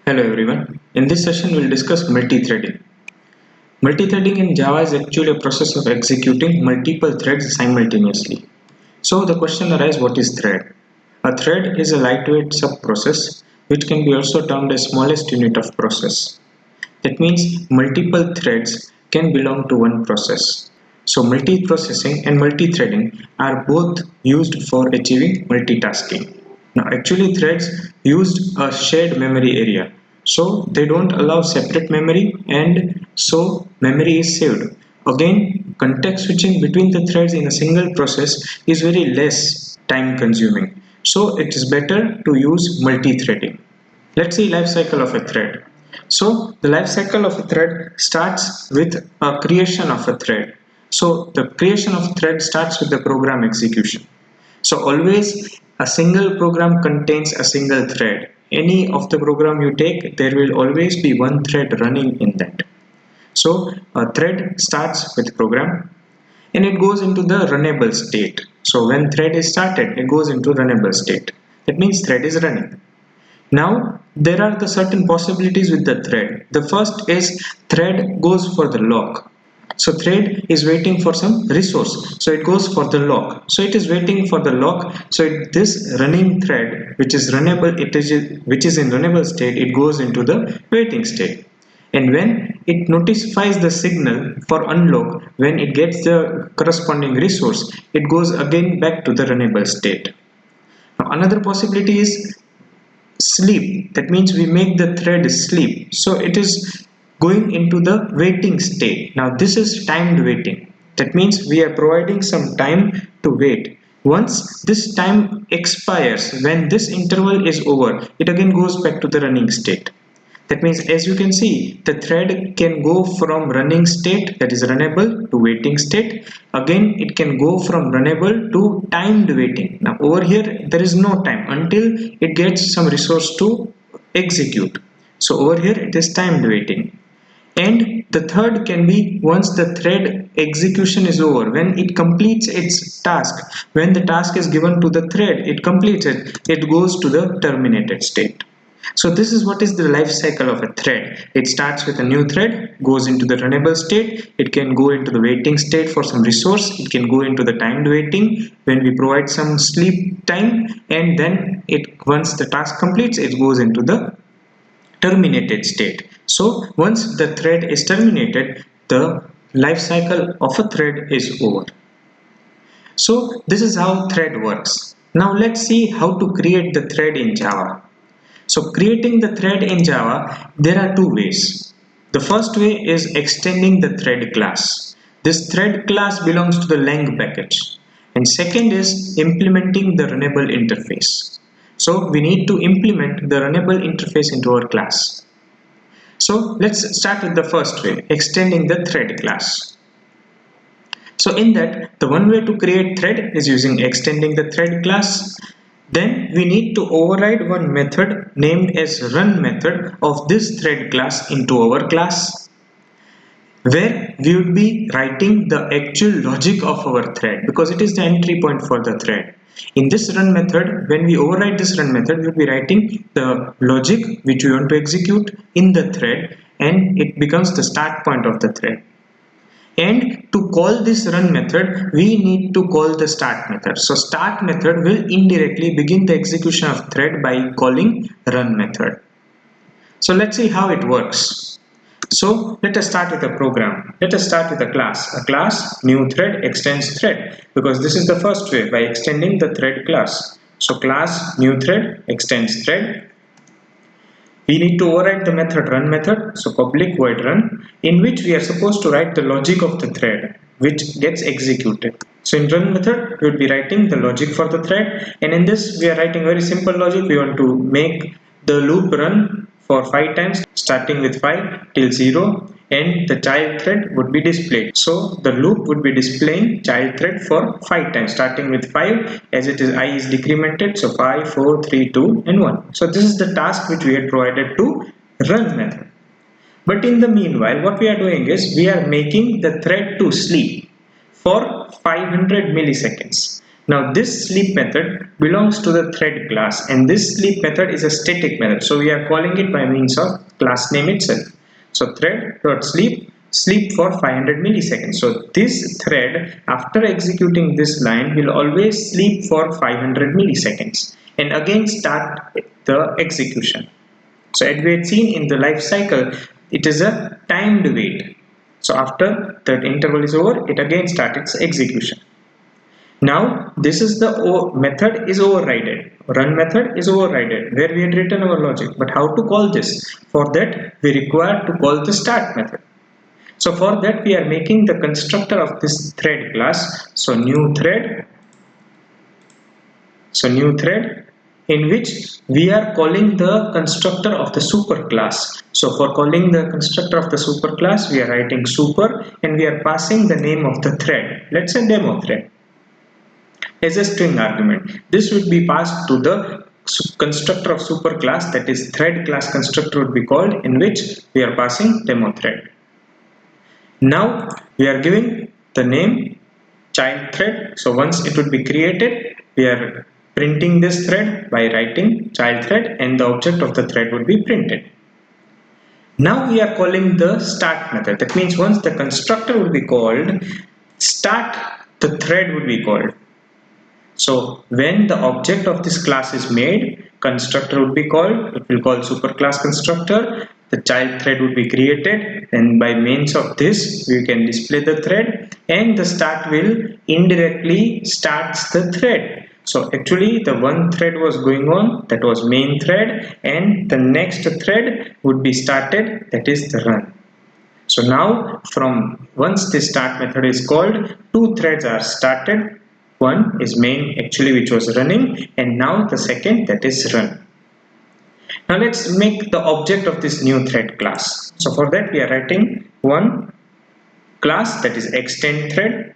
Hello everyone. In this session we'll discuss multi-threading. Multi-threading in Java is actually a process of executing multiple threads simultaneously. So the question arises, what is thread? A thread is a lightweight sub-process which can be also termed as smallest unit of process. That means multiple threads can belong to one process. So multiprocessing and multi-threading are both used for achieving multitasking. Now actually threads used a shared memory area. So they don't allow separate memory and so memory is saved. Again, context switching between the threads in a single process is very less time consuming. So it is better to use multi-threading. Let's see life cycle of a thread. So the life cycle of a thread starts with a creation of a thread. So the creation of a thread starts with the program execution. So always a single program contains a single thread. Any of the program you take, there will always be one thread running in that. So a thread starts with program and it goes into the runnable state. So when thread is started, it goes into runnable state. That means thread is running. Now there are the certain possibilities with the thread. The first is thread goes for the lock. So thread is waiting for some resource. So it goes for the lock. So it is waiting for the lock. So this running thread which is runnable, which is in runnable state, it goes into the waiting state. And when it notifies the signal for unlock, when it gets the corresponding resource, it goes again back to the runnable state. Now, another possibility is sleep. That means we make the thread sleep. So it is going into the waiting state. Now this is timed waiting. That means we are providing some time to wait. Once this time expires, when this interval is over, it again goes back to the running state. That means, as you can see, the thread can go from running state, that is runnable, to waiting state. Again, it can go from runnable to timed waiting. Now over here there is no time until it gets some resource to execute. So over here it is timed waiting. And the third can be once the thread execution is over, when it completes its task, when the task is given to the thread, it completes it, it goes to the terminated state. So this is what is the life cycle of a thread. It starts with a new thread, goes into the runnable state, it can go into the waiting state for some resource, it can go into the timed waiting when we provide some sleep time, and then once the task completes, it goes into the terminated state. So once the thread is terminated, the life cycle of a thread is over. So this is how thread works. Now let's see how to create the thread in Java. So creating the thread in Java, there are two ways. The first way is extending the thread class. This thread class belongs to the lang package. And second is implementing the runnable interface. So we need to implement the runnable interface into our class. So let's start with the first way, extending the thread class. So in that, the one way to create thread is using extending the thread class. Then we need to override one method named as run method of this thread class into our class, where we would be writing the actual logic of our thread because it is the entry point for the thread. In this run method, when we override this run method, we will be writing the logic which we want to execute in the thread, and it becomes the start point of the thread. And to call this run method, we need to call the start method. So start method will indirectly begin the execution of thread by calling run method. So let's see how it works. So let us start with a program. Let us start with a class, new thread, extends thread, because this is the first way, by extending the thread class. So class, new thread, extends thread. We need to override the method run method, so public void run, in which we are supposed to write the logic of the thread which gets executed. So in run method we will be writing the logic for the thread, and in this we are writing very simple logic. We want to make the loop run for 5 times starting with 5 till 0, and the child thread would be displayed. So the loop would be displaying child thread for 5 times starting with 5, as it is I is decremented, so 5, 4, 3, 2 and 1. So this is the task which we had provided to run method. But in the meanwhile, what we are doing is we are making the thread to sleep for 500 milliseconds. Now this sleep method belongs to the thread class, and this sleep method is a static method. So we are calling it by means of class name itself. So thread.sleep, sleep for 500 milliseconds. So this thread, after executing this line, will always sleep for 500 milliseconds and again start the execution. So as we had seen in the life cycle, it is a timed wait. So after the interval is over, it again starts its execution. Now this is the method is overridden. Run method is overridden where we had written our logic. But how to call this? For that we require to call the start method. So for that we are making the constructor of this thread class. So new thread in which we are calling the constructor of the super class. So for calling the constructor of the super class, we are writing super and we are passing the name of the thread. Let's say demo thread as a string argument. This would be passed to the constructor of super class, that is thread class constructor would be called, in which we are passing demo thread. Now we are giving the name child thread. So once it would be created, we are printing this thread by writing child thread and the object of the thread would be printed. Now we are calling the start method. That means once the constructor would be called, start the thread would be called. So when the object of this class is made, constructor would be called, it will call superclass constructor, the child thread would be created, and by means of this we can display the thread, and the start will indirectly starts the thread. So actually the one thread was going on, that was main thread, and the next thread would be started, that is the run. So now from once this start method is called, two threads are started. One is main actually which was running, and now the second, that is run. Now let's make the object of this new thread class. So for that we are writing one class, that is extend thread,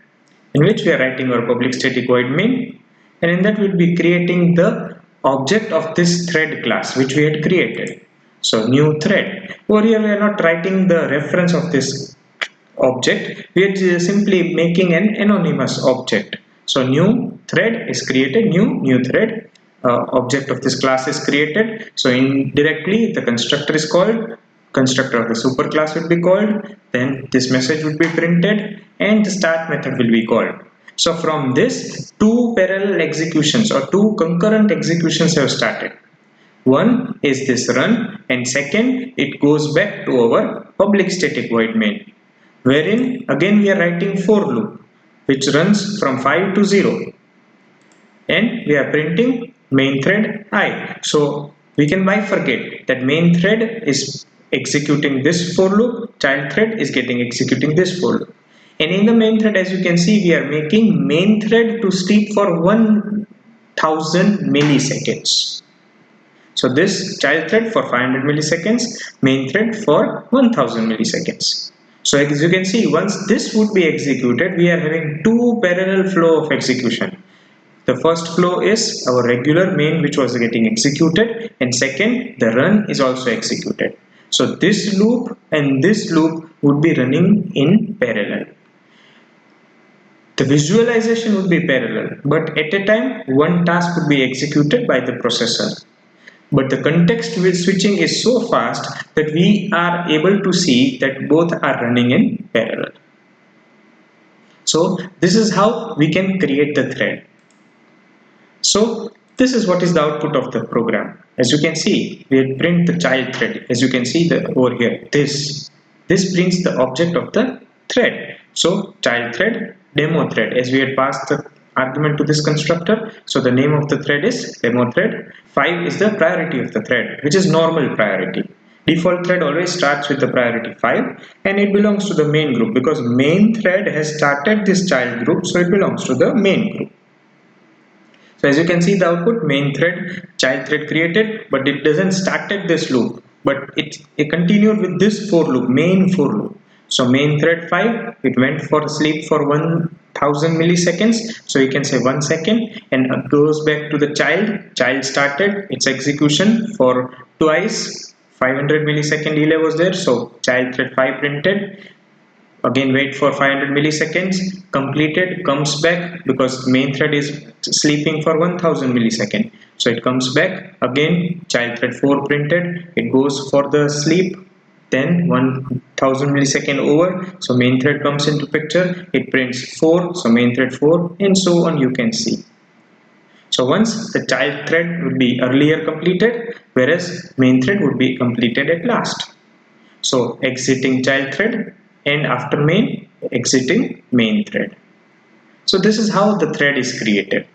in which we are writing our public static void main, and in that we will be creating the object of this thread class which we had created. So new thread. Over here we are not writing the reference of this object, we are simply making an anonymous object. So new thread is created, new thread, object of this class is created. So indirectly the constructor is called, constructor of the super class will be called, then this message would be printed and the start method will be called. So from this, two parallel executions or two concurrent executions have started. One is this run, and second it goes back to our public static void main, wherein again we are writing for loop which runs from 5 to 0, and we are printing main thread I. So we can bifurcate that main thread is executing this for loop, child thread is getting executing this for loop. And in the main thread, as you can see, we are making main thread to sleep for 1000 milliseconds. So this child thread for 500 milliseconds, main thread for 1000 milliseconds. So as you can see, once this would be executed, we are having two parallel flow of execution. The first flow is our regular main which was getting executed, and second the run is also executed. So this loop and this loop would be running in parallel. The visualization would be parallel, but at a time one task would be executed by the processor. But the context switching is so fast that we are able to see that both are running in parallel. So this is how we can create the thread. So this is what is the output of the program. As you can see, we print the child thread. As you can see over here, this prints the object of the thread. So child thread, demo thread, as we had passed the argument to this constructor. So the name of the thread is demo thread. 5 is the priority of the thread, which is normal priority. Default thread always starts with the priority 5, and it belongs to the main group because main thread has started this child group, so it belongs to the main group. So as you can see, the output main thread, child thread created, but it doesn't started this loop, but it continued with this for loop, main for loop. So main thread 5, it went for sleep for 1000 milliseconds, so you can say 1 second, and goes back to the child started its execution for twice, 500 millisecond delay was there, so child thread 5 printed, again wait for 500 milliseconds, completed, comes back because main thread is sleeping for 1000 milliseconds. So it comes back again, child thread 4 printed, it goes for the sleep, then 1000 millisecond over, so main thread comes into picture, it prints 4, so main thread 4, and so on you can see. So once the child thread would be earlier completed, whereas main thread would be completed at last. So exiting child thread, and after main, exiting main thread. So this is how the thread is created.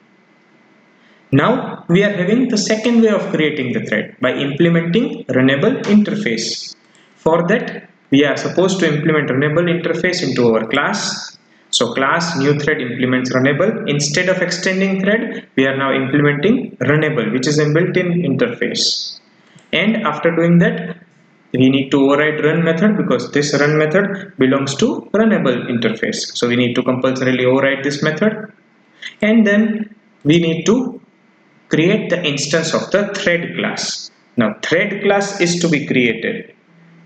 Now we are having the second way of creating the thread by implementing runnable interface. For that we are supposed to implement runnable interface into our class. So class new thread implements runnable. Instead of extending thread, we are now implementing runnable, which is a built-in interface. And after doing that, we need to override run method because this run method belongs to runnable interface. So we need to compulsorily override this method, and then we need to create the instance of the thread class. Now thread class is to be created.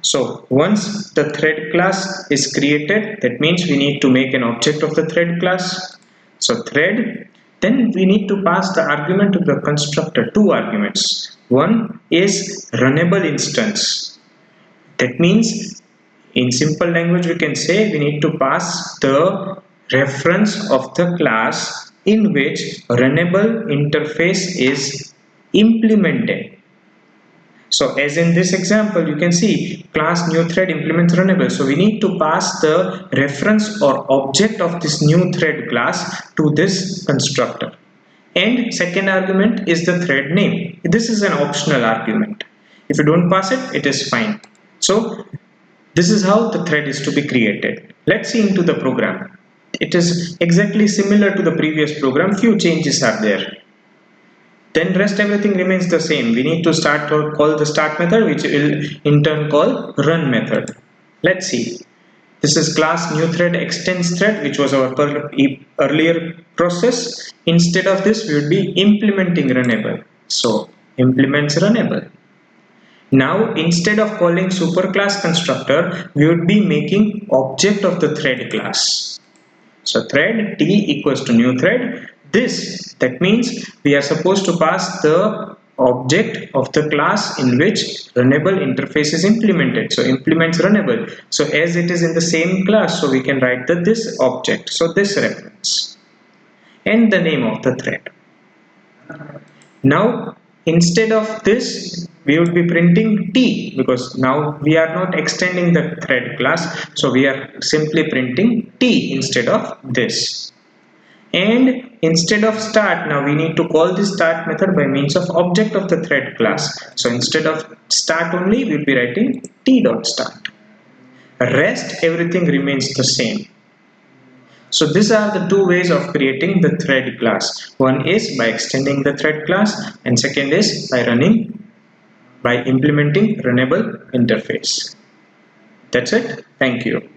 So once the thread class is created, that means we need to make an object of the thread class. So thread, then we need to pass the argument to the constructor, two arguments. One is runnable instance. That means in simple language we can say we need to pass the reference of the class in which runnable interface is implemented. So as in this example, you can see class new thread implements runnable. So we need to pass the reference or object of this new thread class to this constructor. And second argument is the thread name. This is an optional argument. If you don't pass it, it is fine. So this is how the thread is to be created. Let's see into the program. It is exactly similar to the previous program. Few changes are there. Then rest everything remains the same. We need to start or call the start method, which will in turn call run method. Let's see. This is class new thread extends thread, which was our earlier process. Instead of this, we would be implementing runnable. So implements runnable. Now instead of calling superclass constructor, we would be making object of the thread class. So thread t equals to new thread. That means we are supposed to pass the object of the class in which runnable interface is implemented. So implements runnable. So as it is in the same class, so we can write the this object. So this reference and the name of the thread. Now instead of this, we would be printing t because now we are not extending the thread class. So we are simply printing t instead of this. And instead of start, now we need to call this start method by means of object of the thread class. So instead of start only, we'll be writing t.start. Rest everything remains the same. So these are the two ways of creating the thread class. One is by extending the thread class, and second is by implementing runnable interface. That's it. Thank you.